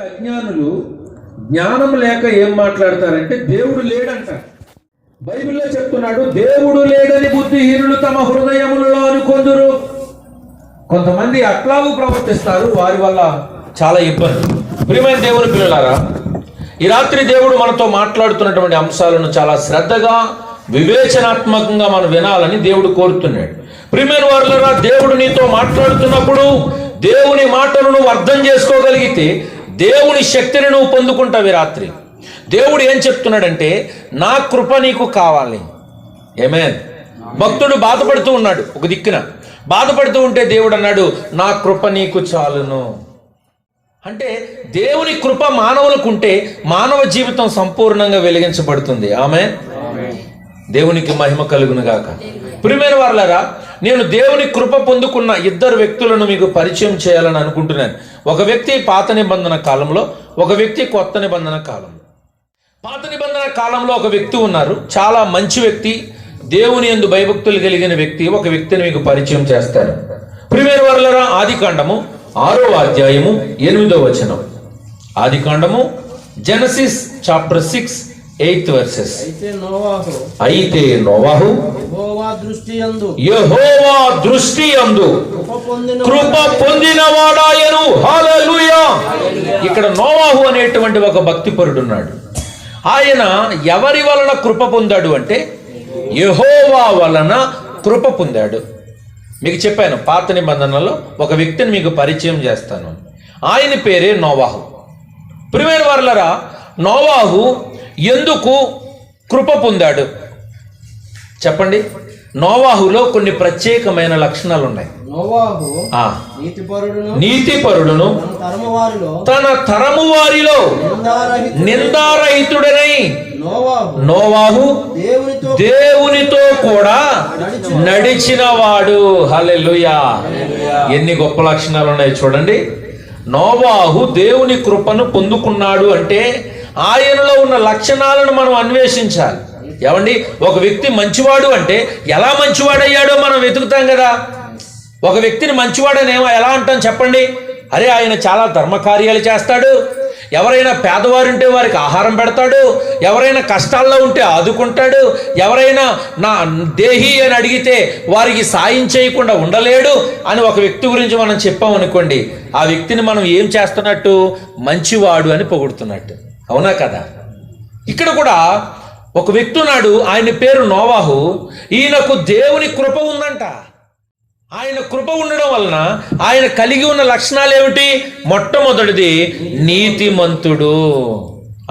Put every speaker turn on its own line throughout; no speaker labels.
అజ్ఞానులు జ్ఞానం లేక ఏం మాట్లాడతారంటే దేవుడు లేడంటారు. బైబిల్లో చెప్తున్నాడు, దేవుడు లేడని బుద్ధిహీనులు తమ హృదయములలో అనుకొందురు. కొంతమంది అట్లాగూ ప్రవర్తిస్తారు, వారి వల్ల చాలా ఇబ్బంది. ప్రియమైన దేవుని పిల్లలారా, ఈ రాత్రి దేవుడు మనతో మాట్లాడుతున్నటువంటి అంశాలను చాలా శ్రద్ధగా వివేచనాత్మకంగా మనం వినాలని దేవుడు కోరుతున్నాడు. ప్రియమైన వారులారా, దేవుడు నీతో మాట్లాడుతున్నప్పుడు దేవుని మాటలను నువ్వు అర్థం చేసుకోగలిగితే దేవుని శక్తిని నువ్వు పొందుకుంటావు. రాత్రి దేవుడు ఏం చెప్తున్నాడంటే, నా కృప నీకు కావాలి. ఆమేన్. భక్తుడు బాధపడుతూ ఉన్నాడు, ఒక దిక్కున బాధపడుతూ ఉంటే దేవుడు అన్నాడు, నా కృప నీకు చాలును. అంటే దేవుని కృప మానవులకు ఉంటే మానవ జీవితం సంపూర్ణంగా వెలిగించబడుతుంది. ఆమేన్. దేవునికి మహిమ కలుగును గాక. ప్రియమైన వారలారా, నేను దేవుని కృప పొందుకున్న ఇద్దరు వ్యక్తులను మీకు పరిచయం చేయాలని అనుకుంటున్నాను. ఒక వ్యక్తి పాత నిబంధన కాలంలో, ఒక వ్యక్తి కొత్త నిబంధన కాలంలో. పాత నిబంధన కాలంలో ఒక వ్యక్తి ఉన్నారు, చాలా మంచి వ్యక్తి, దేవుని యందు భయభక్తులు కలిగిన వ్యక్తి. ఒక వ్యక్తిని మీకు పరిచయం చేస్తాను. ప్రియమైన వారలారా, ఆదికాండము 6వ అధ్యాయము 8వ వచనం. ఆదికాండము, జెనసిస్ చాప్టర్ 6 8th verses. అయితే నోవాహు యెహోవా దృష్టి యందు కృప పొందినవాడాయను. హల్లెలూయా. ఇక్కడ నోవాహు అనేటువంటి ఒక భక్తిపరుడు ఉన్నాడు. ఆయన ఎవరి వలన కృప పొందాడు అంటే, యెహోవా వలన కృప పొందాడు. మీకు చెప్పాను, పాత నిబంధనలో ఒక వ్యక్తిని మీకు పరిచయం చేస్తాను. ఆయన పేరే నోవాహు. ప్రియమైన వారలారా, నోవాహు ఎందుకు కృప పొందాడు చెప్పండి. నోవాహులో కొన్ని ప్రత్యేకమైన లక్షణాలు ఉన్నాయి. నీతిపరుడును తన తరము వారిలో నిందారహితుడనై నోవాహు దేవునితో కూడా నడిచినవాడు. హల్లెలూయా. ఎన్ని గొప్ప లక్షణాలు ఉన్నాయి చూడండి. నోవాహు దేవుని కృపను పొందుకున్నాడు అంటే ఆయనలో ఉన్న లక్షణాలను మనం అన్వేషించాలి. ఏమండి, ఒక వ్యక్తి మంచివాడు అంటే ఎలా మంచివాడయ్యాడో మనం వెతుకుతాం కదా. ఒక వ్యక్తిని మంచివాడని ఎలా అంటాం చెప్పండి? అరే, ఆయన చాలా ధర్మకార్యాలు చేస్తాడు, ఎవరైనా పేదవారుంటే వారికి ఆహారం పెడతాడు, ఎవరైనా కష్టాల్లో ఉంటే ఆదుకుంటాడు, ఎవరైనా నా దేహి అని అడిగితే వారికి సాయం చేయకుండా ఉండలేడు అని ఒక వ్యక్తి గురించి మనం చెప్పామనుకోండి, ఆ వ్యక్తిని మనం ఏం చేస్తున్నట్టు? మంచివాడు అని పొగుడుతున్నట్టు. అవునా కదా? ఇక్కడ కూడా ఒక వ్యక్తి ఉన్నాడు, ఆయన పేరు నోవాహు. ఈయనకు దేవుని కృప ఉందంట. ఆయన కృప ఉండడం వలన ఆయన కలిగి ఉన్న లక్షణాలు ఏమిటి? మొట్టమొదటిది నీతిమంతుడు.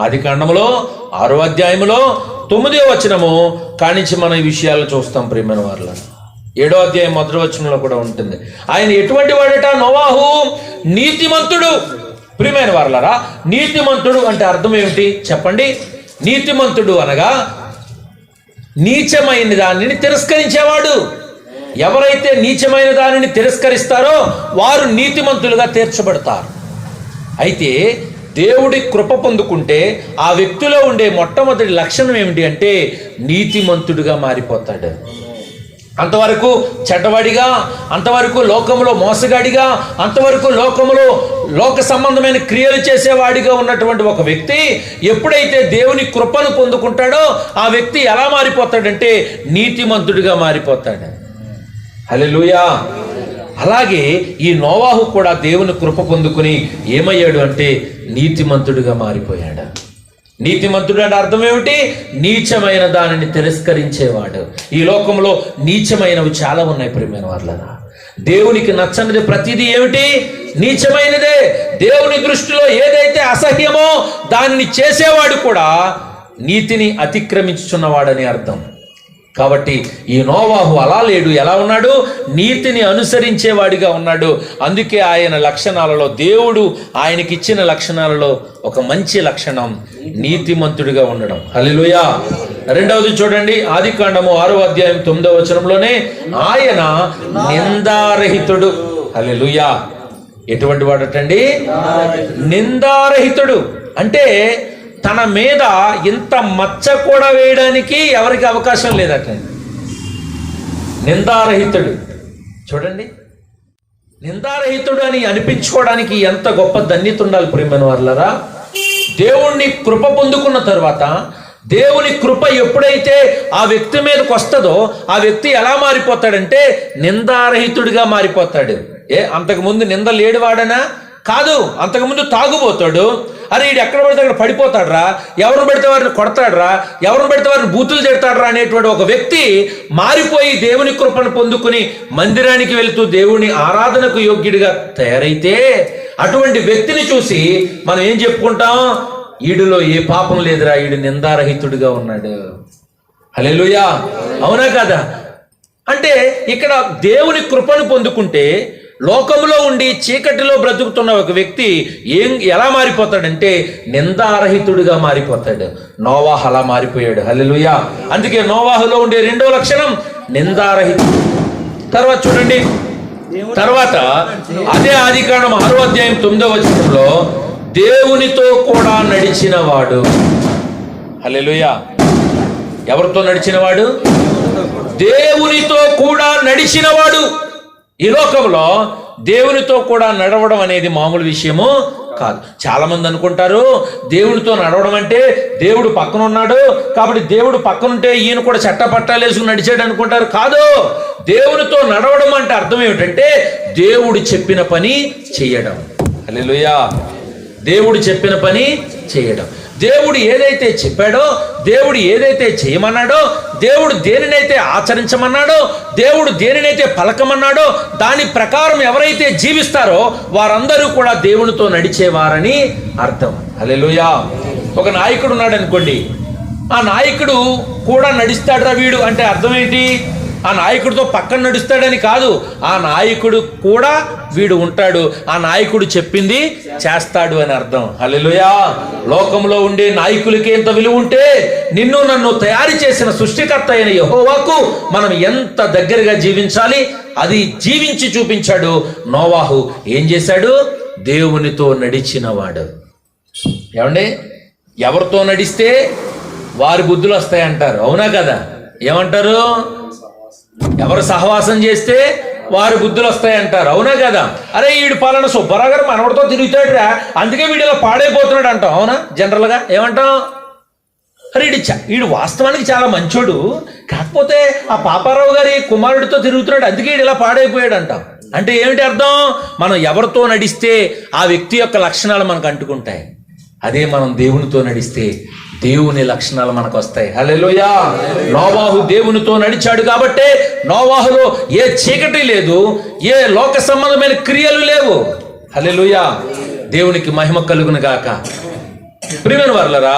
ఆదికాండములో 6వ అధ్యాయములో 9వ వచనము కానించి మనం ఈ విషయాలు చూస్తాం. ప్రియమైన వారుల 7వ అధ్యాయం 1వ వచనంలో కూడా ఉంటుంది. ఆయన ఎటువంటి వాడట? నోవాహు నీతిమంతుడు. ప్రియమైన వారలారా, నీతిమంతుడు అంటే అర్థం ఏమిటి చెప్పండి? నీతిమంతుడు అనగా నీచమైన దానిని తిరస్కరించేవాడు. ఎవరైతే నీచమైన దానిని తిరస్కరిస్తారో వారు నీతిమంతులుగా తీర్చబడతారు. అయితే దేవుడి కృప పొందుకుంటే ఆ వ్యక్తిలో ఉండే మొట్టమొదటి లక్షణం ఏమిటి అంటే నీతిమంతుడిగా మారిపోతాడు. అంతవరకు చెడ్డవాడిగా, అంతవరకు లోకములో మోసగాడిగా, అంతవరకు లోకములో లోక సంబంధమైన క్రియలు చేసేవాడిగా ఉన్నటువంటి ఒక వ్యక్తి ఎప్పుడైతే దేవుని కృపను పొందుకుంటాడో ఆ వ్యక్తి ఎలా మారిపోతాడంటే నీతిమంతుడిగా మారిపోతాడు. హల్లెలూయా. అలాగే ఈ నోవాహు కూడా దేవుని కృప పొందుకుని ఏమయ్యాడు అంటే నీతిమంతుడిగా మారిపోయాడు. నీతిమంతుడు అంటే అర్థం ఏమిటి? నీచమైన దానిని తిరస్కరించేవాడు. ఈ లోకంలో నీచమైనవి చాలా ఉన్నాయి ప్రియమైన వారలారా. దేవునికి నచ్చనిది ప్రతిదీ ఏమిటి? నీచమైనదే. దేవుని దృష్టిలో ఏదైతే అసహ్యమో దానిని చేసేవాడు కూడా నీతిని అతిక్రమించుచున్నవాడని అర్థం. కాబట్టి ఈ నోవాహు అలా లేడు. ఎలా ఉన్నాడు? నీతిని అనుసరించేవాడిగా ఉన్నాడు. అందుకే ఆయన లక్షణాలలో, దేవుడు ఆయనకి ఇచ్చిన లక్షణాలలో ఒక మంచి లక్షణం నీతిమంతుడిగా ఉండడం. హల్లెలూయా. రెండవది చూడండి, ఆదికాండము 6వ అధ్యాయం 9వ వచనంలోనే ఆయన నిందారహితుడు. హల్లెలూయా. ఎటువంటి వాడటండి? నిందారహితుడు అంటే తన మీద ఇంత మచ్చ కూడా వేయడానికి ఎవరికి అవకాశం లేదట. నిందారహితుడు. చూడండి, నిందారహితుడు అని అనిపించుకోవడానికి ఎంత గొప్ప ధన్యత ఉండాలి ప్రియమైన వారలారా. దేవుణ్ణి కృప పొందుకున్న తర్వాత, దేవుని కృప ఎప్పుడైతే ఆ వ్యక్తి మీదకి వస్తుందో ఆ వ్యక్తి ఎలా మారిపోతాడంటే నిందారహితుడిగా మారిపోతాడు. అంతకుముందు నింద లేడివాడనా కాదు, అంతకుముందు తాగుపోతాడు. అరే వీడు ఎక్కడ పడితే అక్కడ పడిపోతాడరా, ఎవరిని పెడితే వారిని కొడతాడరా, ఎవరిని పెడితే వారిని బూతులు తిడతాడరా అనేటువంటి ఒక వ్యక్తి మారిపోయి దేవుని కృపను పొందుకుని మందిరానికి వెళుతూ దేవుని ఆరాధనకు యోగ్యుడిగా తయారైతే అటువంటి వ్యక్తిని చూసి మనం ఏం చెప్పుకుంటాం? ఈడులో ఏ పాపం లేదురా, ఈడు నిందారహితుడిగా ఉన్నాడు. హల్లెలూయా, అవునా కదా? అంటే ఇక్కడ దేవుని కృపను పొందుకుంటే లోకంలో ఉండి చీకటిలో బ్రతుకుతున్న ఒక వ్యక్తి ఎలా మారిపోతాడంటే నిందారహితుడిగా మారిపోతాడు. నోవాహు అలా మారిపోయాడు. హల్లెలూయా. అందుకే నోవాహులో ఉండే రెండో లక్షణం నిందారహితుడు. తర్వాత చూడండి, తర్వాత అదే ఆదికాండం 6వ అధ్యాయం 9వ వచనంలో దేవునితో కూడా నడిచినవాడు. హల్లెలూయా. ఎవరితో నడిచినవాడు? దేవునితో కూడా నడిచినవాడు. ఈ లోకంలో దేవునితో కూడా నడవడం అనేది మామూలు విషయము కాదు. చాలా మంది అనుకుంటారు దేవునితో నడవడం అంటే దేవుడు పక్కన ఉన్నాడు కాబట్టి దేవుడు పక్కన ఉంటే ఈయన కూడా చట్టపట్టాలు వేసుకుని నడిచాడు అనుకుంటారు. కాదు, దేవునితో నడవడం అంటే అర్థం ఏమిటంటే దేవుడు చెప్పిన పని చేయడం. హల్లెలూయా. దేవుడు చెప్పిన పని చేయడం. దేవుడు ఏదైతే చెప్పాడో, దేవుడు ఏదైతే చేయమన్నాడో, దేవుడు దేనినైతే ఆచరించమన్నాడో, దేవుడు దేనినైతే పలకమన్నాడో దాని ప్రకారం ఎవరైతే జీవిస్తారో వారందరూ కూడా దేవునితో నడిచేవారని అర్థం. హల్లెలూయా. ఒక నాయకుడు ఉన్నాడు అనుకోండి, ఆ నాయకుడు కూడా నడుస్తాడురా వీడు అంటే అర్థం ఏంటి? ఆ నాయకుడితో పక్కన నడుస్తాడని కాదు, ఆ నాయకుడు కూడా వీడు ఉంటాడు, ఆ నాయకుడు చెప్పింది చేస్తాడు అని అర్థం. హల్లెలూయా. లోకంలో ఉండే నాయకులకి ఎంత విలువ ఉంటే నిన్ను నన్ను తయారు చేసిన సృష్టికర్త అయిన యెహోవాకు మనం ఎంత దగ్గరగా జీవించాలి, అది జీవించి చూపించాడు. నోవాహు ఏం చేశాడు? దేవునితో నడిచినవాడు. ఏమండి, ఎవరితో నడిస్తే వారి బుద్ధులు వస్తాయంటారు, అవునా కదా? ఏమంటారు? ఎవరు సహవాసం చేస్తే వారి బుద్ధులు వస్తాయంటారు, అవునా కదా? అరే వీడు పాలన సుబ్బారావు గారు మనవడితో తిరుగుతాడురా అందుకే వీడు ఇలా పాడైపోతున్నాడు అంటాం, అవునా? జనరల్గా ఏమంటాం? అరే వీడు వాస్తవానికి చాలా మంచోడు, కాకపోతే ఆ పాపారావు గారి కుమారుడితో తిరుగుతున్నాడు అందుకే వీడు ఇలా పాడైపోయాడు అంటాం. అంటే ఏమిటి అర్థం? మనం ఎవరితో నడిస్తే ఆ వ్యక్తి యొక్క లక్షణాలు మనకు అంటుకుంటాయి. అదే మనం దేవునితో నడిస్తే దేవుని లక్షణాలు మనకు వస్తాయి. హల్లెలూయా. నోవాహు దేవునితో నడిచాడు కాబట్టే నోవాహులో ఏ చీకటి లేదు, ఏ లోక సంబంధమైన క్రియలు లేవు. హల్లెలూయా. దేవునికి మహిమ కలుగును గాక. ప్రియమైన వారలారా,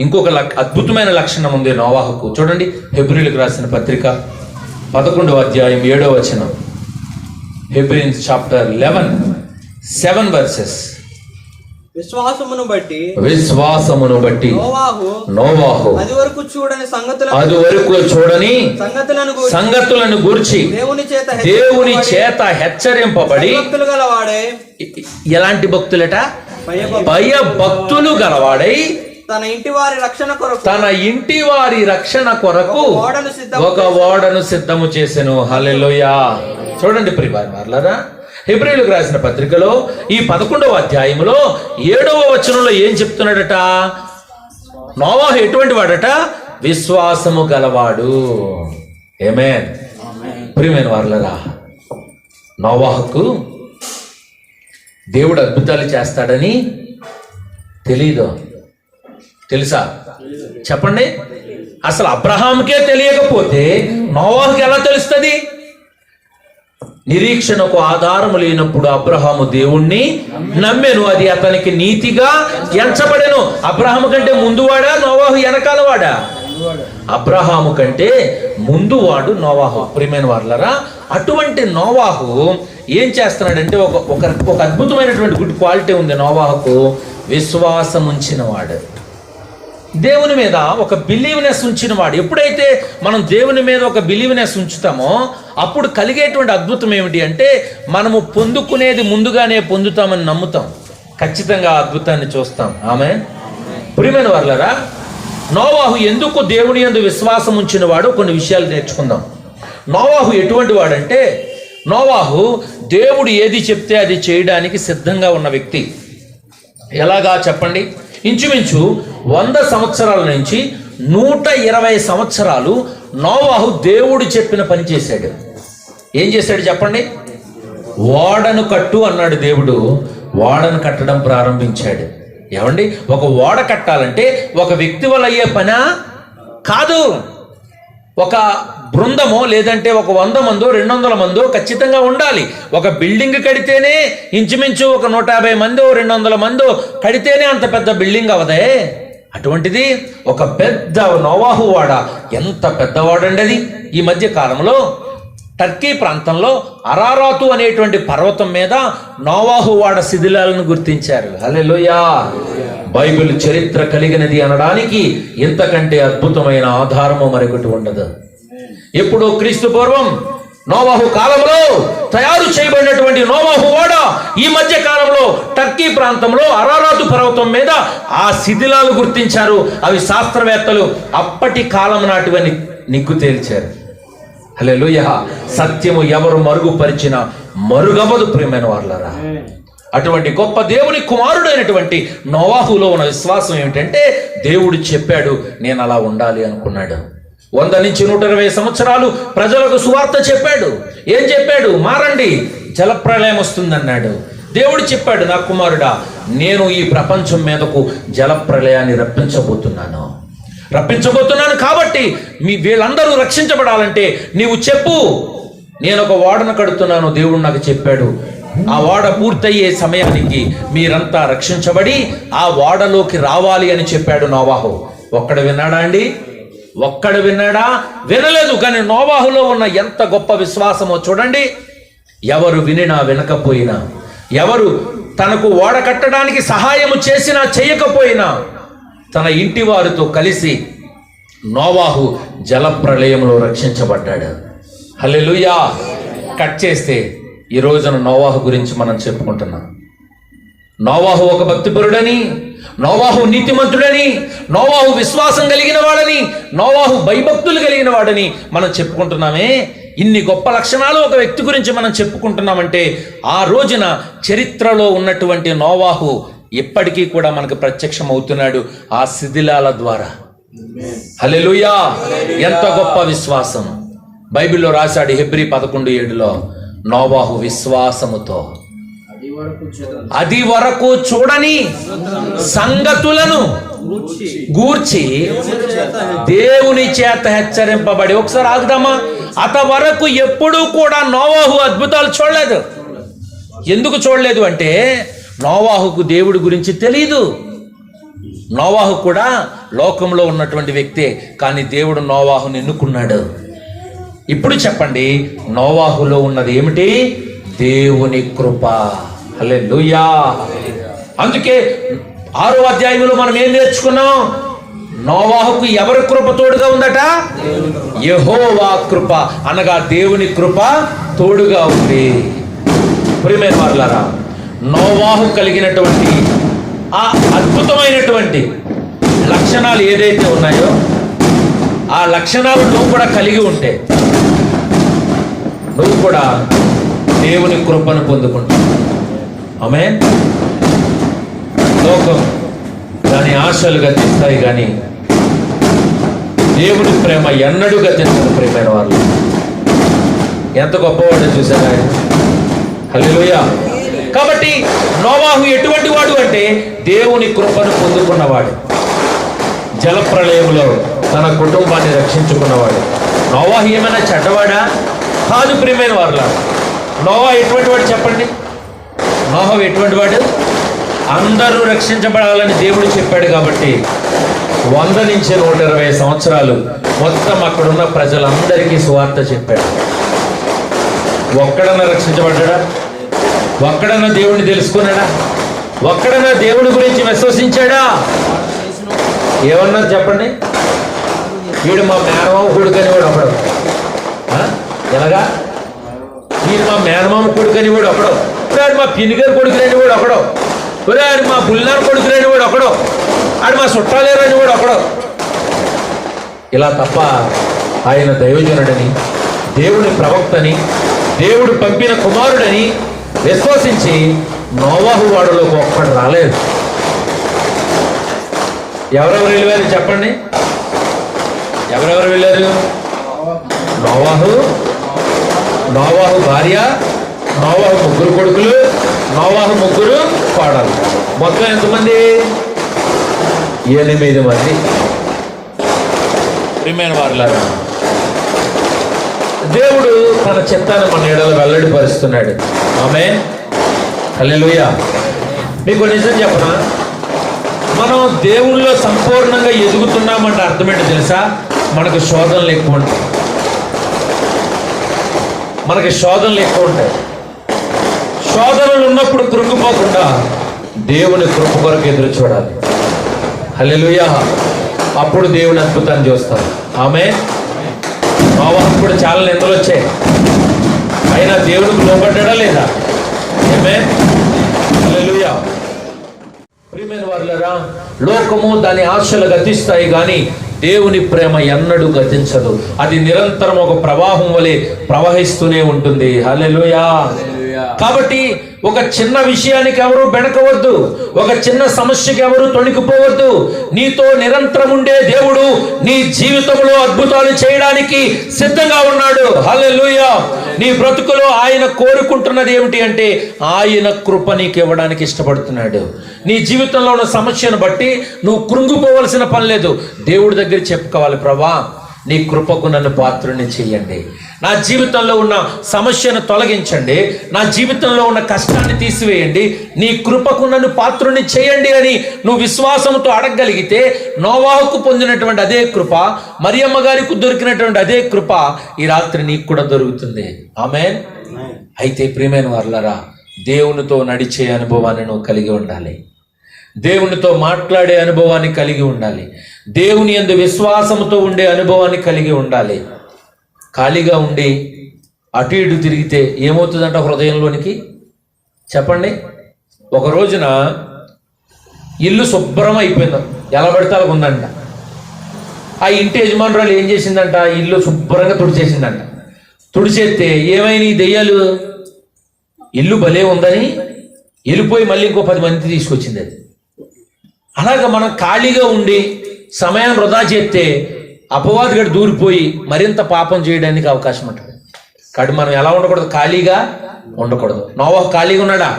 ఇంకొక అద్భుతమైన లక్షణం ఉంది నోవాహుకు. చూడండి, హెబ్రీయులకు రాసిన పత్రిక 11వ అధ్యాయం 7వ వచనం. హెబ్రీన్స్ చాప్టర్ 11 7 verses.
విశ్వాసమును బట్టి
నోవాహు
అది వరకు చూడని
సంగతులను గూర్చి దేవుని చేత హెచ్చరింపబడి ఎలాంటి భక్తులట? భయభక్తులు గలవాడై
తన ఇంటి వారి రక్షణ కొరకు
ఒక ఓడను సిద్ధము చేసెను. హల్లెలూయా. చూడండి ప్రియవారలారా, హెబ్రీయులకు రాసిన పత్రికలో ఈ 11వ అధ్యాయంలో 7వ వచనంలో ఏం చెప్తున్నాడట? నోవాహు ఎటువంటి వాడట? విశ్వాసము గలవాడు. ఆమేన్. ప్రియమైన వారలారా, నోవాహుకు దేవుడు అద్భుతాలు చేస్తాడని తెలీదు, తెలుసా? చెప్పండి. అసలు అబ్రహాముకే తెలియకపోతే నోవాహుకి ఎలా తెలుస్తుంది? నిరీక్షణకు ఆధారము లేనప్పుడు అబ్రహాము దేవుణ్ణి నమ్మెను, అది అతనికి నీతిగా ఎంచబడెను. అబ్రహాము కంటే ముందువాడా నోవాహు వెనకాలవాడా? అబ్రహాము కంటే ముందువాడు నోవాహు. ప్రియమైన వారలారా, అటువంటి నోవాహు ఏం చేస్తున్నాడంటే ఒక అద్భుతమైనటువంటి గుడ్ క్వాలిటీ ఉంది నోవాహుకు. విశ్వాసం ఉంచిన వాడు, దేవుని మీద ఒక బిలీవ్నెస్ ఉంచిన వాడు. ఎప్పుడైతే మనం దేవుని మీద ఒక బిలీవ్నెస్ ఉంచుతామో అప్పుడు కలిగేటువంటి అద్భుతం ఏమిటి అంటే మనము పొందుకునేది ముందుగానే పొందుతామని నమ్ముతాం, ఖచ్చితంగా అద్భుతాన్ని చూస్తాం. ఆమేన్. ప్రియమైన వారలారా, నోవాహు ఎందుకు దేవుని యందు విశ్వాసం ఉంచిన వాడు కొన్ని విషయాలు నేర్చుకుందాం. నోవాహు ఎటువంటి వాడంటే నోవాహు దేవుడు ఏది చెప్తే అది చేయడానికి సిద్ధంగా ఉన్న వ్యక్తి. ఎలాగా చెప్పండి? ఇంచుమించు 100 సంవత్సరాల నుంచి 120 సంవత్సరాలు నోవాహు దేవుడు చెప్పిన పని చేశాడు. ఏం చేశాడు చెప్పండి? ఓడను కట్టు అన్నాడు దేవుడు. ఓడను కట్టడం ప్రారంభించాడు. ఏమండి, ఒక ఓడ కట్టాలంటే ఒక వ్యక్తి వల్ల అయ్యే పనా కాదు. ఒక బృందమో లేదంటే ఒక 100 మందో 200 మందో ఖచ్చితంగా ఉండాలి. ఒక బిల్డింగ్ కడితేనే ఇంచుమించు ఒక 150 మందో 200 మందో కడితేనే అంత పెద్ద బిల్డింగ్ అవదే. అటువంటిది ఒక పెద్ద నోవాహు వాడ. ఎంత పెద్దవాడండి అది! ఈ మధ్య కాలంలో టర్కీ ప్రాంతంలో అరారాతు అనేటువంటి పర్వతం మీద నోవాహు వాడ శిథిలాలను గుర్తించారు. హల్లెలూయా! బైబిల్ చరిత్ర కలిగినది అనడానికి ఇంతకంటే అద్భుతమైన ఆధారము మరొకటి ఉండదు. ఎప్పుడో క్రీస్తు పూర్వం నోవాహు కాలంలో తయారు చేయబడినటువంటి నోవాహు వాడ ఈ మధ్య కాలంలో టర్కీ ప్రాంతంలో అరారాతు పర్వతం మీద ఆ శిథిలాలు గుర్తించారు. అవి శాస్త్రవేత్తలు అప్పటి కాలం నాటివని నిగ్గు తేల్చారు. హల్లెలూయా! సత్యము ఎవరు మరుగుపరిచినా మరుగవదు ప్రియమైన వాళ్ళరా. అటువంటి గొప్ప దేవుని కుమారుడైనటువంటి నోవాహులో ఉన్న విశ్వాసం ఏమిటంటే, దేవుడు చెప్పాడు, నేను అలా ఉండాలి అనుకున్నాడు. 100 నుంచి 120 సంవత్సరాలు ప్రజలకు సువార్త చెప్పాడు. ఏం చెప్పాడు? మారండి, జలప్రళయం వస్తుందన్నాడు. దేవుడు చెప్పాడు, నా కుమారుడా, నేను ఈ ప్రపంచం మీదకు జలప్రళయాన్ని రప్పించబోతున్నాను కాబట్టి వీళ్ళందరూ రక్షించబడాలంటే నీవు చెప్పు. నేను ఒక ఓడను కడుతున్నాను, దేవుడు నాకు చెప్పాడు. ఆ ఓడ పూర్తయ్యే సమయానికి మీరంతా రక్షించబడి ఆ ఓడలోకి రావాలి అని చెప్పాడు నోవాహు. ఒక్కడు విన్నాడా అండి? ఒక్కడు విన్నాడా? వినలేదు. కానీ నోవాహులో ఉన్న ఎంత గొప్ప విశ్వాసమో చూడండి. ఎవరు వినినా వినకపోయినా, ఎవరు తనకు ఓడ కట్టడానికి సహాయము చేసినా చేయకపోయినా, తన ఇంటి వారితో కలిసి నోవాహు జలప్రళయంలో రక్షించబడ్డాడు. హల్లెలూయా! కట్ చేస్తే ఈ రోజున నోవాహు గురించి మనం చెప్పుకుంటున్నాం. నోవాహు ఒక భక్తిపరుడని, నోవాహు నీతిమంతుడని, నోవాహు విశ్వాసం కలిగిన వాడని, నోవాహు భయభక్తులు కలిగిన వాడని మనం చెప్పుకుంటున్నామే. ఇన్ని గొప్ప లక్షణాలు ఒక వ్యక్తి గురించి మనం చెప్పుకుంటున్నామంటే ఆ రోజున చరిత్రలో ఉన్నటువంటి నోవాహు ఇప్పటికీ కూడా మనకు ప్రత్యక్షం అవుతున్నాడు ఆ శిథిలాల ద్వారా. హల్లెలూయా! ఎంత గొప్ప విశ్వాసం! బైబిల్లో రాశాడు హెబ్రీ 11:7లో, నోవాహు విశ్వాసముతో అది వరకు చూడని సంగతులను గూర్చి దేవుని చేత హెచ్చరింపబడి. ఒకసారి ఆగుదామా? అత వరకు ఎప్పుడూ కూడా నోవాహు అద్భుతాలు చూడలేదు. ఎందుకు చూడలేదు అంటే నోవాహుకు దేవుడి గురించి తెలియదు. నోవాహు కూడా లోకంలో ఉన్నటువంటి వ్యక్తే, కానీ దేవుడు నోవాహుని ఎన్నుకున్నాడు. ఇప్పుడు చెప్పండి, నోవాహులో ఉన్నది ఏమిటి? దేవుని కృప. హల్లెలూయా! అందుకే 6వ అధ్యాయంలో మనం ఏం నేర్చుకున్నాం? నోవాహుకు ఎవరి కృప తోడుగా ఉందట? యెహోవా కృప, అనగా దేవుని కృప తోడుగా ఉంది. ప్రియమైన వారలారా, నోవాహు కలిగినటువంటి ఆ అద్భుతమైనటువంటి లక్షణాలు ఏదైతే ఉన్నాయో ఆ లక్షణాలు నువ్వు కూడా కలిగి ఉంటే నువ్వు కూడా దేవుని కృపను పొందుకుంటావు. ఆమేన్. లోకం దాని ఆశలు గతిస్తాయి, కానీ దేవుని ప్రేమ ఎన్నడూ గతించదు. ప్రేమైన వాళ్ళు ఎంత గొప్పవాడో చూసారా? హల్లెలూయా! కాబట్టి నోవాహు ఎటువంటి వాడు అంటే దేవుని కృపను పొందుకున్నవాడు, జలప్రళయంలో తన కుటుంబాన్ని రక్షించుకున్నవాడు. నోవాహు ఏమైనా చెడ్డవాడా? కాదు ప్రియమైన వారులా. నోవాహు ఎటువంటి వాడు చెప్పండి? నోవాహు ఎటువంటి వాడు? అందరూ రక్షించబడాలని దేవుడు చెప్పాడు కాబట్టి 100 నుంచి 120 సంవత్సరాలు మొత్తం అక్కడున్న ప్రజలందరికీ సువార్త చెప్పాడు. ఒక్కడన్నా రక్షించబడ్డా? ఒక్కడన్నా దేవుడిని తెలుసుకున్నాడా? ఒక్కడన్నా దేవుడి గురించి విశ్వసించాడా? ఏమన్నా చెప్పండి. వీడు మా మేనమామ కొడుకని వాడు అప్పుడు, ఎలాగా వీడు మా మేనమామ కొడుకని వాడు అక్కడో, ఆడు మా పినిగారు కొడుకులేని వాడు అక్కడో, ఆడు మా పుల్లారు కొడుకులేని వాడు అక్కడో, ఆడు మా చుట్టాలేరని వాడు అక్కడో. ఇలా తప్ప ఆయన దైవజనుడని, దేవుని ప్రవక్తని, దేవుడు పంపిన కుమారుడని విశ్వసించి నోవాహు వాడలోకి ఒక్కడు రాలేదు. ఎవరెవరు వెళ్ళారు చెప్పండి? ఎవరెవరు వెళ్ళారు? నోవాహు భార్య, నోవాహు 3 కొడుకులు, నోవాహు 3 కోడలు. మొత్తం ఎంతమంది? 8 మంది. ప్రియమైన వారులారా, దేవుడు తన చిత్తాన్ని మన ఎడల వెల్లడిపరుస్తున్నాడు. ఆమేన్, హల్లెలూయా. మీకు నిజం చెప్పనా, మనం దేవుళ్ళలో సంపూర్ణంగా ఎదుగుతున్నామంటే అర్థమేంటో తెలుసా? మనకు శోధనలు ఎక్కువ ఉంటాయి. శోధనలు ఉన్నప్పుడు కృంగిపోకుండా దేవుని కృప కొరకు ఎదురు చూడాలి. హల్లెలూయా. అప్పుడు దేవుని అద్భుతాన్ని చూస్తాం. ఆమేన్. నోవాహుకు కూడా చాలా నిందలు వచ్చాయి, అయినా దేవుడికి లోబడ్డా లేదా? ఆమేన్, హల్లెలూయా. ప్రియమైన వారులారా, లోకము దాని ఆశలు గతిస్తాయి కానీ దేవుని ప్రేమ ఎన్నడూ గతించదు. అది నిరంతరం ఒక ప్రవాహం వలె ప్రవహిస్తూనే ఉంటుంది. హల్లెలూయా. కాబట్టి ఒక చిన్న విషయానికి ఎవరు బెణకవద్దు, ఒక చిన్న సమస్యకి ఎవరు తొణికిపోవద్దు. నీతో నిరంతరం ఉండే దేవుడు నీ జీవితంలో అద్భుతాలు చేయడానికి సిద్ధంగా ఉన్నాడు. హల్లెలూయా. నీ బ్రతుకులో ఆయన కోరుకుంటున్నది ఏమిటి అంటే ఆయన కృప నీకు ఇవ్వడానికి ఇష్టపడుతున్నాడు. నీ జీవితంలో ఉన్న సమస్యను బట్టి నువ్వు కృంగిపోవలసిన పని లేదు. దేవుడి దగ్గర చెప్పుకోవాలి, ప్రభా నీ కృపకు నన్ను పాత్రుని చెయ్యండి, నా జీవితంలో ఉన్న సమస్యను తొలగించండి, నా జీవితంలో ఉన్న కష్టాన్ని తీసివేయండి, నీ కృపకు నన్ను పాత్రుని చేయండి అని నువ్వు విశ్వాసంతో అడగగలిగితే నోవాహుకు పొందినటువంటి అదే కృప, మరియమ్మ గారికి దొరికినటువంటి అదే కృప ఈ రాత్రి నీకు కూడా దొరుకుతుంది. ఆమేన్. అయితే ప్రియమైన వారులారా, దేవునితో నడిచే అనుభవాన్ని నువ్వు కలిగి ఉండాలి. దేవునితో మాట్లాడే అనుభవాన్ని కలిగి ఉండాలి. దేవుని యందు విశ్వాసంతో ఉండే అనుభవాన్ని కలిగి ఉండాలి. ఖాళీగా ఉండి అటు ఇటు తిరిగితే ఏమవుతుందంట హృదయంలోనికి? చెప్పండి. ఒక రోజున ఇల్లు శుభ్రం అయిపోయింది, ఎలా పడితే అలా ఉందంట. ఆ ఇంటి యజమానురాలు ఏం చేసిందంట? ఇల్లు శుభ్రంగా తుడిచేసిందంట. తుడిచేస్తే ఏమైనా ఈ దెయ్యాలు ఇల్లు భలే ఉందని వెళ్ళిపోయి మళ్ళీ ఇంకో 10 మంది తీసుకొచ్చింది. అది అలాగా మనం ఖాళీగా ఉండి సమయం వృధా చేస్తే అపవాదిగడు దూరిపోయి మరింత పాపం చేయడానికి అవకాశం ఉంటుంది. కాబట్టి మనం ఎలా ఉండకూడదు? ఖాళీగా ఉండకూడదు. నోవాహు ఖాళీగా ఉన్నాడా?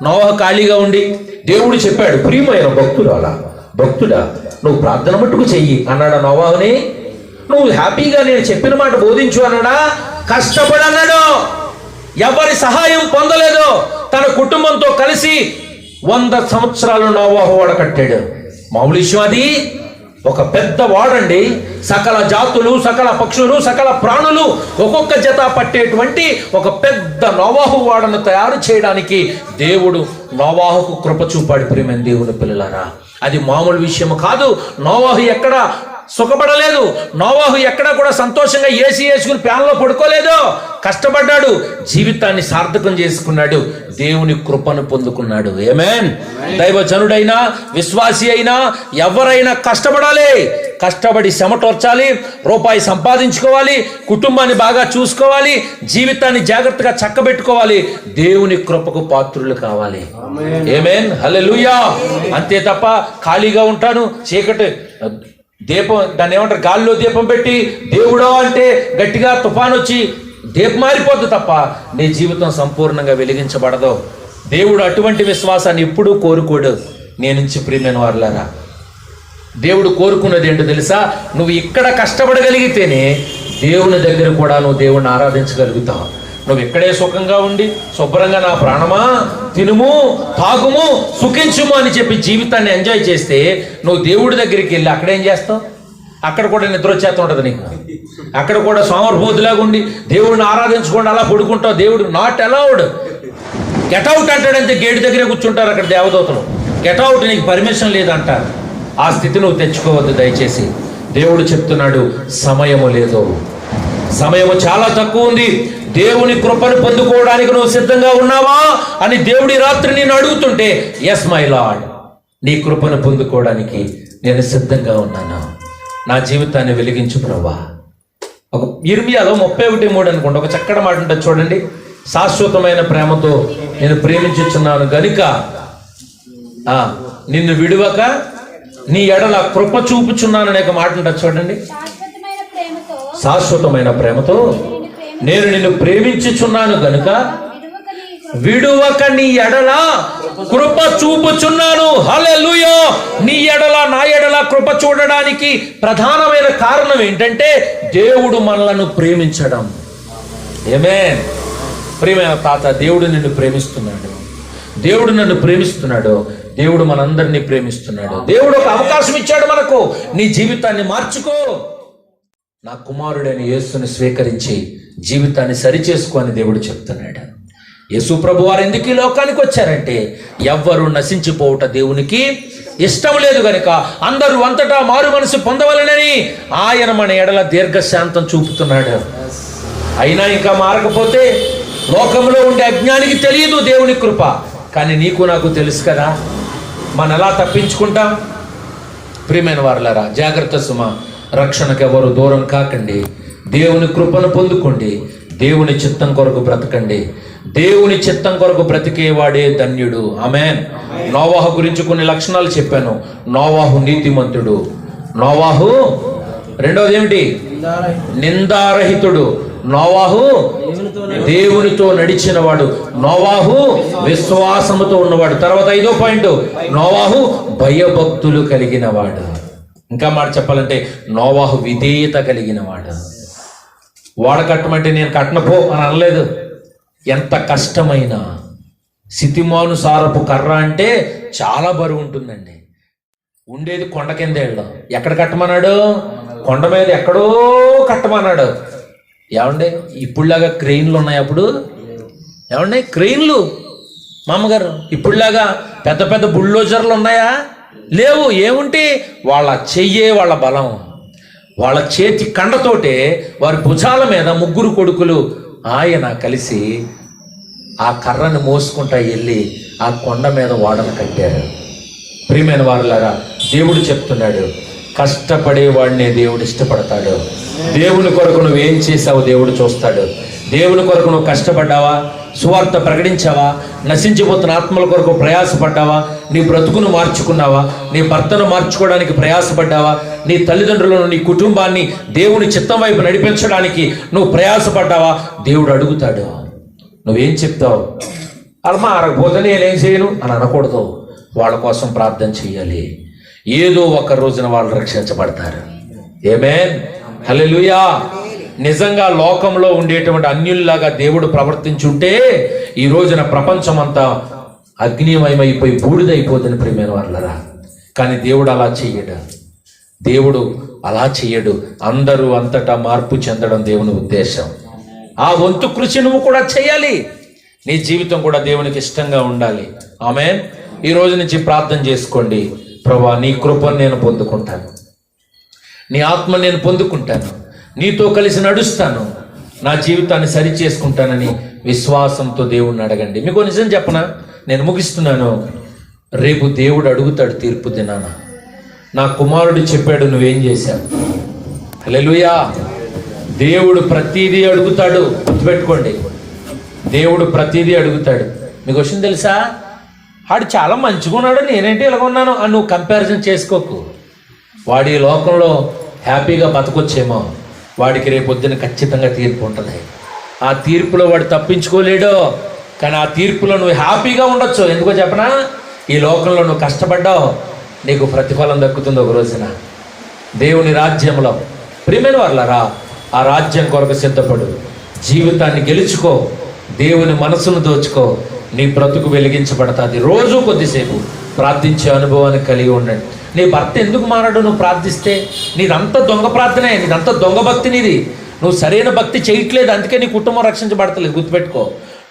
నోవాహు ఖాళీగా ఉండి దేవుడు చెప్పాడు, ప్రియమైన భక్తుడా నువ్వు ప్రార్థన మట్టుకు చెయ్యి అన్నాడా నోవాహుని? నువ్వు హ్యాపీగా నేను చెప్పిన మాట బోధించు అన్నాడా? కష్టపడి అన్నాడు. ఎవరి సహాయం పొందలేదు. తన కుటుంబంతో కలిసి 100 సంవత్సరాలు నోవాహు వాడ కట్టాడు. మామూలు విషయం అది. ఒక పెద్ద వాడండి. సకల జాతులు, సకల పక్షులు, సకల ప్రాణులు ఒక్కొక్క జత పట్టేటువంటి ఒక పెద్ద నోవాహు వాడను తయారు చేయడానికి దేవుడు నోవాహుకు కృప చూపాడు. ప్రియమైన దేవుని పిల్లలారా, అది మామూలు విషయం కాదు. నోవాహు ఎక్కడ సుఖపడలేదు. నోవాహు ఎక్కడ కూడా సంతోషంగా ఏసీ వేసుకుని ప్యాన్లో పడుకోలేదు. కష్టపడ్డాడు, జీవితాన్ని సార్థకం చేసుకున్నాడు, దేవుని కృపను పొందుకున్నాడు. ఆమేన్. దైవజనుడైనా విశ్వాసి అయినా ఎవరైనా కష్టపడాలి. కష్టపడి చెమటోర్చాలి, రూపాయి సంపాదించుకోవాలి, కుటుంబాన్ని బాగా చూసుకోవాలి, జీవితాన్ని జాగ్రత్తగా చక్కబెట్టుకోవాలి, దేవుని కృపకు పాత్రులు కావాలి. ఆమేన్, హల్లెలూయా. అంతే తప్ప ఖాళీగా ఉంటాను, చీకటి దీపం, దాన్ని ఏమంటారు, గాల్లో దీపం పెట్టి దేవుడా అంటే గట్టిగా తుఫాన్ వచ్చి దీపం మారిపోద్దు తప్ప నీ జీవితం సంపూర్ణంగా వెలిగించబడదు. దేవుడు అటువంటి విశ్వాసాన్ని ఎప్పుడూ కోరుకోడు. నీ నుంచి ప్రియమైన వారులారా, దేవుడు కోరుకున్నది ఏంటో తెలుసా? నువ్వు ఇక్కడ కష్టపడగలిగితేనే దేవుని దగ్గర కూడా నువ్వు దేవుణ్ణి ఆరాధించగలుగుతావు. నువ్వు ఇక్కడే సుఖంగా ఉండి శుభ్రంగా నా ప్రాణమా తినుము తాగుము సుఖించుము అని చెప్పి జీవితాన్ని ఎంజాయ్ చేస్తే నువ్వు దేవుడి దగ్గరికి వెళ్ళి అక్కడేం చేస్తావు? అక్కడ కూడా నిద్ర వచ్చేస్తూ ఉంటుంది నీకు. అక్కడ కూడా సోమరిపోతులాగా ఉండి దేవుడిని ఆరాధించుకోండి అలా పడుకుంటావు. దేవుడు నాట్ అలౌడ్. గెట్అవుట్ అంటాడంతే. గేటు దగ్గరే కూర్చుంటారు అక్కడ దేవదూతలు. గెట్అవుట్, నీకు పర్మిషన్ లేదంటారు. ఆ స్థితి నువ్వు తెచ్చుకోవద్దు దయచేసి. దేవుడు చెప్తున్నాడు, సమయము లేదు, సమయము చాలా తక్కువ ఉంది. దేవుని కృపను పొందుకోవడానికి నువ్వు సిద్ధంగా ఉన్నావా అని దేవుడి రాత్రి నేను అడుగుతుంటే, ఎస్ మై లార్డ్, నీ కృపను పొందుకోవడానికి నేను సిద్ధంగా ఉన్నాను. నా జీవితాన్ని వెలిగించు ప్రభువా, ఒక ఇర్మియాలో 31:3 అనుకోండి, ఒక చక్కటి మాట ఉంటుంది చూడండి. శాశ్వతమైన ప్రేమతో నేను ప్రేమించుచున్నాను గనుక నిన్ను విడువక నీ ఎడల కృప చూపుచున్నాను అనే ఒక మాట ఉంటుంది చూడండి. శాశ్వతమైన ప్రేమతో నేను నిన్ను ప్రేమించుచున్నాను గనుక విడువక నీ ఎడల కృప చూపుచున్నాను. హల్లెలూయా. నీ ఎడల నా ఎడల కృప చూడడానికి ప్రధానమైన కారణం ఏంటంటే దేవుడు మనలను ప్రేమించడం. ఆమేన్. ప్రియమైన తాత, దేవుడు నిన్ను ప్రేమిస్తున్నాడు, దేవుడు నన్ను ప్రేమిస్తున్నాడు, దేవుడు మనందరినీ ప్రేమిస్తున్నాడు. దేవుడు ఒక అవకాశం ఇచ్చాడు మనకు. నీ జీవితాన్ని మార్చుకో. నా కుమారుడైన యేసుని స్వీకరించి జీవితాన్ని సరిచేసుకో అని దేవుడు చెప్తున్నాడు. యేసు ప్రభు వారు ఎందుకు ఈ లోకానికి వచ్చారంటే ఎవ్వరూ నశించిపోవుట దేవునికి ఇష్టం లేదు గనుక అందరూ అంతటా మారు మనసు పొందవలనని ఆయన మన ఎడల దీర్ఘశాంతం చూపుతున్నాడు. అయినా ఇంకా మారకపోతే లోకంలో ఉండే అజ్ఞానికి తెలియదు దేవుని కృప, కానీ నీకు నాకు తెలుసు కదా. మనం ఎలా తప్పించుకుంటాం? ప్రియమైన వారలారా, జాగ్రత్త సుమ. రక్షణకు ఎవరు దూరం కాకండి. దేవుని కృపను పొందుకోండి. దేవుని చిత్తం కొరకు బ్రతకండి. దేవుని చిత్తం కొరకు బ్రతికేవాడే ధన్యుడు. ఆమేన్. నోవాహు గురించి కొన్ని లక్షణాలు చెప్పాను. నోవాహు నీతిమంతుడు. నోవాహు రెండవది ఏమిటి? నిందారహితుడు. నోవాహు దేవునితో నడిచినవాడు. నోవాహు విశ్వాసముతో ఉన్నవాడు. తర్వాత 5వ పాయింట్, నోవాహు భయభక్తులు కలిగినవాడు. ఇంకా మాట చెప్పాలంటే నోవాహు విధేయత కలిగినవాడు. ఓడ కట్టమంటే నేను కట్టనపో అని అనలేదు. ఎంత కష్టమైనా స్థితిమానుసారపు కర్ర అంటే చాలా బరువు ఉంటుందండి. ఉండేది కొండ కింద వెళ్ళడం. ఎక్కడ కట్టమన్నాడు? కొండ మీద ఎక్కడో కట్టమన్నాడు. ఏమండి ఇప్పుడులాగా క్రెయిన్లు ఉన్నాయి అప్పుడు? ఏమండి క్రెయిన్లు మా అమ్మగారు ఇప్పుడులాగా పెద్ద పెద్ద బుల్డోజర్లు ఉన్నాయా? లేవు. ఏముంటే వాళ్ళ చెయ్యే వాళ్ళ బలం. వాళ్ళ చేతి కండతోటే వారి భుజాల మీద 3 కొడుకులు ఆయన కలిసి ఆ కర్రను మోసుకుంటా వెళ్ళి ఆ కొండ మీద ఓడను కట్టారు. ప్రియమైన వారులారా, దేవుడు చెప్తున్నాడు, కష్టపడేవాడినే దేవుడు ఇష్టపడతాడు. దేవుని కొరకు నువ్వు ఏం చేసావు దేవుడు చూస్తాడు. దేవుని కొరకు నువ్వు కష్టపడ్డావా? సువార్త ప్రకటించావా? నశించిపోతున్న ఆత్మల కొరకు ప్రయాసపడ్డావా? నీ బ్రతుకును మార్చుకున్నావా? నీ భర్తను మార్చుకోవడానికి ప్రయాసపడ్డావా? నీ తల్లిదండ్రులను, నీ కుటుంబాన్ని దేవుని చిత్తం వైపు నడిపించడానికి నువ్వు ప్రయాసపడ్డావా? దేవుడు అడుగుతాడు. నువ్వేం చెప్తావు? అమ్మా అరగపోతే నేనేం చేయను అని అనకూడదు. వాళ్ళ కోసం ప్రార్థన చేయాలి. ఏదో ఒక రోజున వాళ్ళు రక్షించబడతారు. ఆమేన్. హల్లెలూయా. నిజంగా లోకంలో ఉండేటువంటి అన్యుల్లాగా దేవుడు ప్రవర్తించుంటే ఈ రోజున ప్రపంచం అంతా అగ్నిమయమైపోయి బూడిదైపోతుంది ప్రియమైన వాళ్ళరా. కానీ దేవుడు అలా చెయ్యడు. దేవుడు అలా చెయ్యడు. అందరూ అంతటా మార్పు చెందడం దేవుని ఉద్దేశం. ఆ వంతు కృషి నువ్వు కూడా చేయాలి. నీ జీవితం కూడా దేవునికి ఇష్టంగా ఉండాలి. ఆమేన్. ఈ రోజు నుంచి ప్రార్థన చేసుకోండి. ప్రభువా, నీ కృపను నేను పొందుకుంటాను, నీ ఆత్మ నేను పొందుకుంటాను, నీతో కలిసి నడుస్తాను, నా జీవితాన్ని సరి చేసుకుంటానని విశ్వాసంతో దేవుణ్ణి అడగండి. మీకు నిజం చెప్పనా? నేను ముగిస్తున్నాను. రేపు దేవుడు అడుగుతాడు తీర్పు దినాన. నా కుమారుడు చెప్పాడు, నువ్వేం చేశావు? హల్లెలూయా. దేవుడు ప్రతిదీ అడుగుతాడు. గుర్తుపెట్టుకోండి, దేవుడు ప్రతిదీ అడుగుతాడు. మీకు విషయం తెలుసా? వాడు చాలా మంచిగా ఉన్నాడు, నేనేంటి ఇలాగ ఉన్నాను అని నువ్వు కంపారిజన్ చేసుకోకు. వాడి లోకంలో హ్యాపీగా బతకొచ్చేమో, వాడికి రేపొద్దున ఖచ్చితంగా తీర్పు ఉంటుంది. ఆ తీర్పులో వాడు తప్పించుకోలేడు. కానీ ఆ తీర్పులో నువ్వు హ్యాపీగా ఉండొచ్చు. ఎందుకో చెప్పనా? ఈ లోకంలో నువ్వు కష్టపడ్డావు, నీకు ప్రతిఫలం దక్కుతుంది ఒక రోజున దేవుని రాజ్యంలో. ప్రియమైన వాళ్ళరా, ఆ రాజ్యం కొరకు సిద్ధపడు. జీవితాన్ని గెలుచుకో. దేవుని మనసును దోచుకో. నీ బ్రతుకు వెలిగించబడతాది. రోజు కొద్దిసేపు ప్రార్థించే అనుభవాన్ని కలిగి ఉండండి. నీ భర్త ఎందుకు మారాడు? నువ్వు ప్రార్థిస్తే. నీదంతా దొంగ ప్రార్థనే, నీదంతా దొంగ భక్తి. నీది నువ్వు సరైన భక్తి చేయట్లేదు, అందుకే నీ కుటుంబం రక్షించబడతలేదు. గుర్తుపెట్టుకో,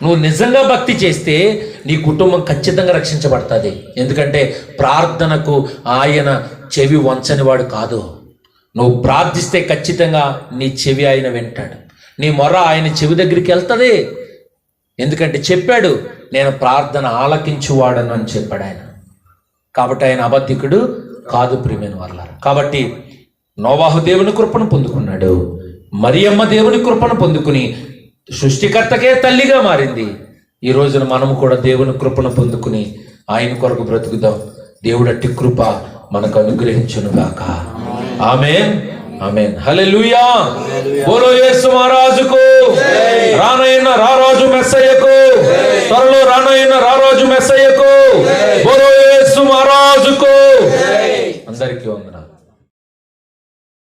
నువ్వు నిజంగా భక్తి చేస్తే నీ కుటుంబం ఖచ్చితంగా రక్షించబడుతుంది. ఎందుకంటే ప్రార్థనకు ఆయన చెవి వంచని వాడు కాదు. నువ్వు ప్రార్థిస్తే ఖచ్చితంగా నీ చెవి ఆయన వింటాడు. నీ మొర ఆయన చెవి దగ్గరికి వెళ్తుంది. ఎందుకంటే చెప్పాడు, నేను ప్రార్థన ఆలకించువాడను అని చెప్పాడు ఆయన. కాబట్టి ఆయన అబద్ధికుడు కాదు ప్రియమైన వారలారా. కాబట్టి నోవాహు దేవుని కృపను పొందుకున్నాడు. మరియమ్మ దేవుని కృపను పొందుకుని సృష్టికర్తకే తల్లిగా మారింది. ఈ రోజున మనము కూడా దేవుని కృపను పొందుకుని ఆయన కొరకు బ్రతుకుదాం. దేవుడు అట్టి కృప మనకు అనుగ్రహించునుగాక. ఆమేన్, ఆమేన్, హల్లెలూయా. బోలో యేసు మహారాజుకు, రానైన రారాజు మెస్సయ్యకు, త్వరలో రానైన రారాజు మెస్సయ్యకు, బోలో యేసు మహారాజుకు. అందరికీ వందనాలు.